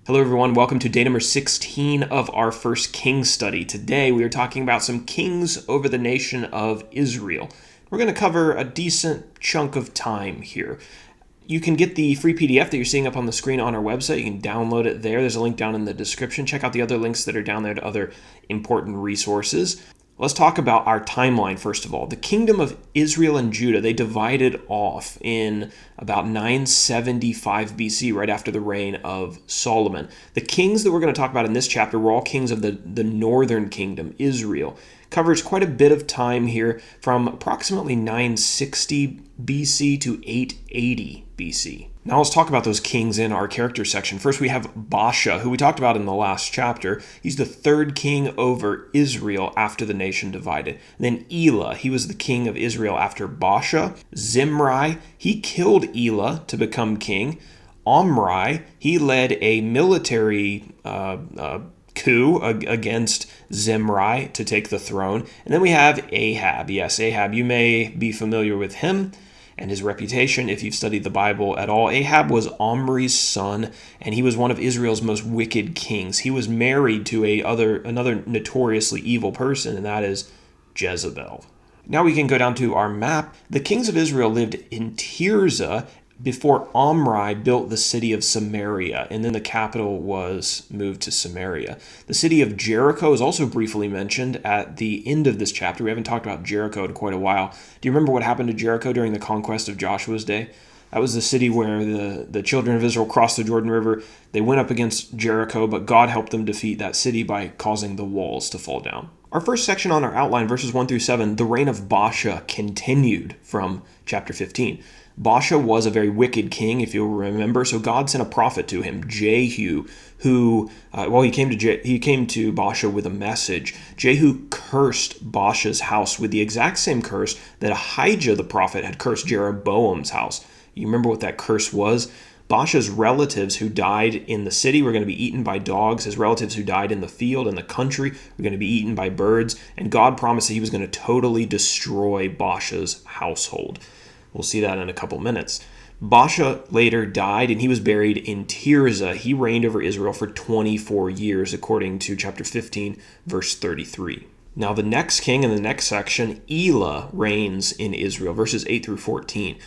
Hello everyone, welcome to day number 16 of our First King study. Today we are talking about some kings over the nation of Israel. We're going to cover a decent chunk of time here. You can get the free PDF that you're seeing up on the screen on our website. You can download it there. There's a link down in the description. Check out the other links that are down there to other important resources. Let's talk about our timeline first of all. The kingdom of Israel and Judah, they divided off in about 975 BC, right after the reign of Solomon. The kings that we're going to talk about in this chapter were all kings of the northern kingdom, Israel. Covers quite a bit of time here from approximately 960 BC to 880 BC. Now let's talk about those kings in our character section. First we have Baasha, who we talked about in the last chapter. He's the third king over Israel after the nation divided. And then Elah, he was the king of Israel after Baasha. Zimri, he killed Elah to become king. Omri, he led a military coup against Zimri to take the throne. And then we have Ahab. Yes, Ahab, you may be familiar with him and his reputation if you've studied the Bible at all. Ahab was Omri's son, and he was one of Israel's most wicked kings. He was married to another notoriously evil person, and that is Jezebel. Now we can go down to our map. The kings of Israel lived in Tirzah before Omri built the city of Samaria, and then the capital was moved to Samaria. The city of Jericho is also briefly mentioned at the end of this chapter. We haven't talked about Jericho in quite a while. Do you remember what happened to Jericho during the conquest of Joshua's day? That was the city where the children of Israel crossed the Jordan River. They went up against Jericho, but God helped them defeat that city by causing the walls to fall down. Our first section on our outline, verses 1 through 7, the reign of Baasha continued from chapter 15. Baasha was a very wicked king, if you'll remember, so God sent a prophet to him, Jehu, who, he came to Baasha with a message. Jehu cursed Baasha's house with the exact same curse that Ahijah the prophet had cursed Jeroboam's house. You remember what that curse was? Baasha's relatives who died in the city were going to be eaten by dogs. His relatives who died in the field, in the country, were going to be eaten by birds. And God promised that he was going to totally destroy Baasha's household. We'll see that in a couple minutes. Baasha later died, and he was buried in Tirzah. He reigned over Israel for 24 years, according to chapter 15, verse 33. Now the next king in the next section, Elah, reigns in Israel, verses 8 through 14.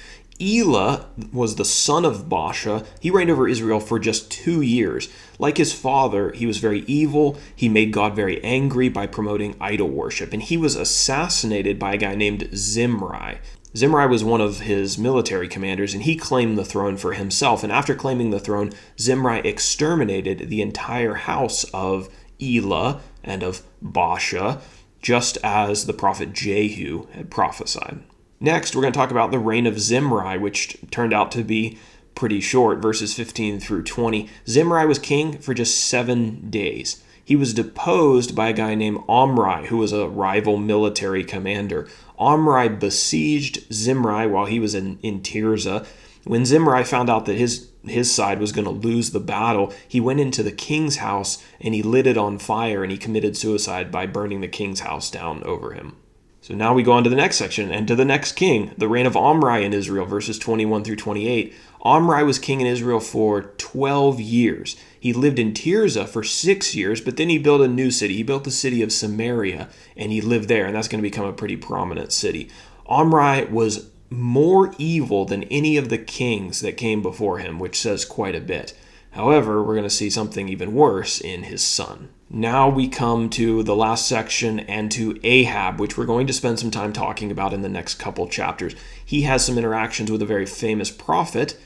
Elah was the son of Baasha. He reigned over Israel for just 2 years. Like his father, he was very evil. He made God very angry by promoting idol worship, and he was assassinated by a guy named Zimri. Zimri was one of his military commanders, and he claimed the throne for himself. And after claiming the throne, Zimri exterminated the entire house of Elah and of Baasha, just as the prophet Jehu had prophesied. Next, we're going to talk about the reign of Zimri, which turned out to be pretty short, verses 15 through 20. Zimri was king for just 7 days. He was deposed by a guy named Omri, who was a rival military commander. Omri besieged Zimri while he was in Tirzah. When Zimri found out that his side was going to lose the battle, he went into the king's house and he lit it on fire, and he committed suicide by burning the king's house down over him. So now we go on to the next section and to the next king, the reign of Omri in Israel, verses 21 through 28. Omri was king in Israel for 12 years. He lived in Tirzah for 6 years, but then he built a new city. He built the city of Samaria, and he lived there, and that's going to become a pretty prominent city. Omri was more evil than any of the kings that came before him, which says quite a bit. However, we're going to see something even worse in his son. Now we come to the last section and to Ahab, which we're going to spend some time talking about in the next couple chapters. He has some interactions with a very famous prophet,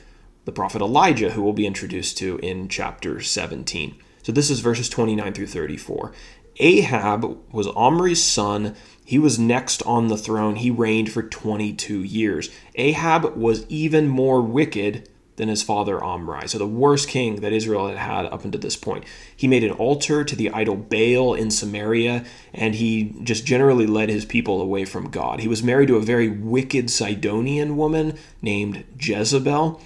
the prophet Elijah, who we'll be introduced to in chapter 17. So this is verses 29 through 34. Ahab was Omri's son. He was next on the throne. He reigned for 22 years. Ahab was even more wicked than his father Omri. So the worst king that Israel had had up until this point. He made an altar to the idol Baal in Samaria, and he just generally led his people away from God. He was married to a very wicked Sidonian woman named Jezebel.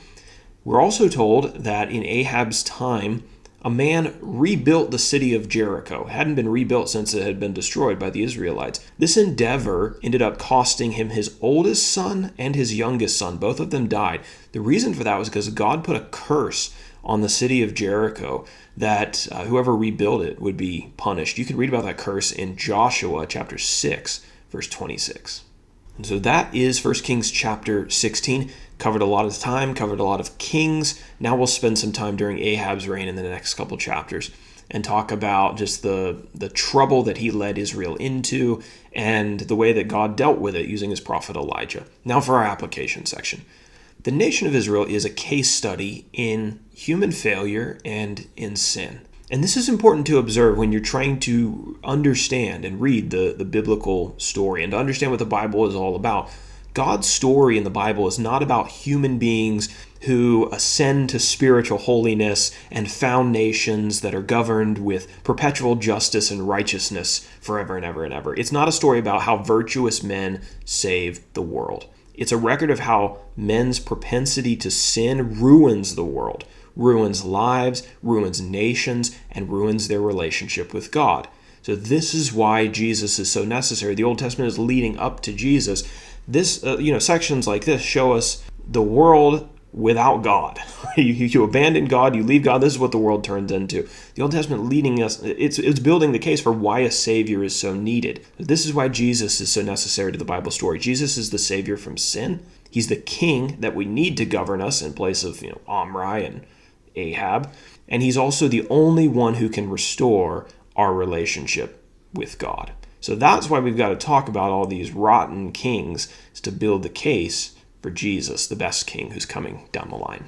We're also told that in Ahab's time, a man rebuilt the city of Jericho. It hadn't been rebuilt since it had been destroyed by the Israelites. This endeavor ended up costing him his oldest son and his youngest son. Both of them died. The reason for that was because God put a curse on the city of Jericho, that whoever rebuilt it would be punished. You can read about that curse in Joshua chapter 6, verse 26. And so that is 1 Kings chapter 16. Covered a lot of time, covered a lot of kings. Now we'll spend some time during Ahab's reign in the next couple chapters and talk about just the trouble that he led Israel into and the way that God dealt with it using his prophet Elijah. Now for our application section. The nation of Israel is a case study in human failure and in sin. And this is important to observe when you're trying to understand and read the biblical story and to understand what the Bible is all about. God's story in the Bible is not about human beings who ascend to spiritual holiness and found nations that are governed with perpetual justice and righteousness forever and ever and ever. It's not a story about how virtuous men save the world. It's a record of how men's propensity to sin ruins the world, ruins lives, ruins nations, and ruins their relationship with God. So this is why Jesus is so necessary. The Old Testament is leading up to Jesus. This, sections like this show us the world without God. You abandon God, you leave God. This is what the world turns into. The Old Testament leading us, it's building the case for why a Savior is so needed. This is why Jesus is so necessary to the Bible story. Jesus is the Savior from sin. He's the King that we need to govern us in place of Omri and Ahab. And he's also the only one who can restore our relationship with God. So that's why we've got to talk about all these rotten kings, is to build the case for Jesus, the best king who's coming down the line.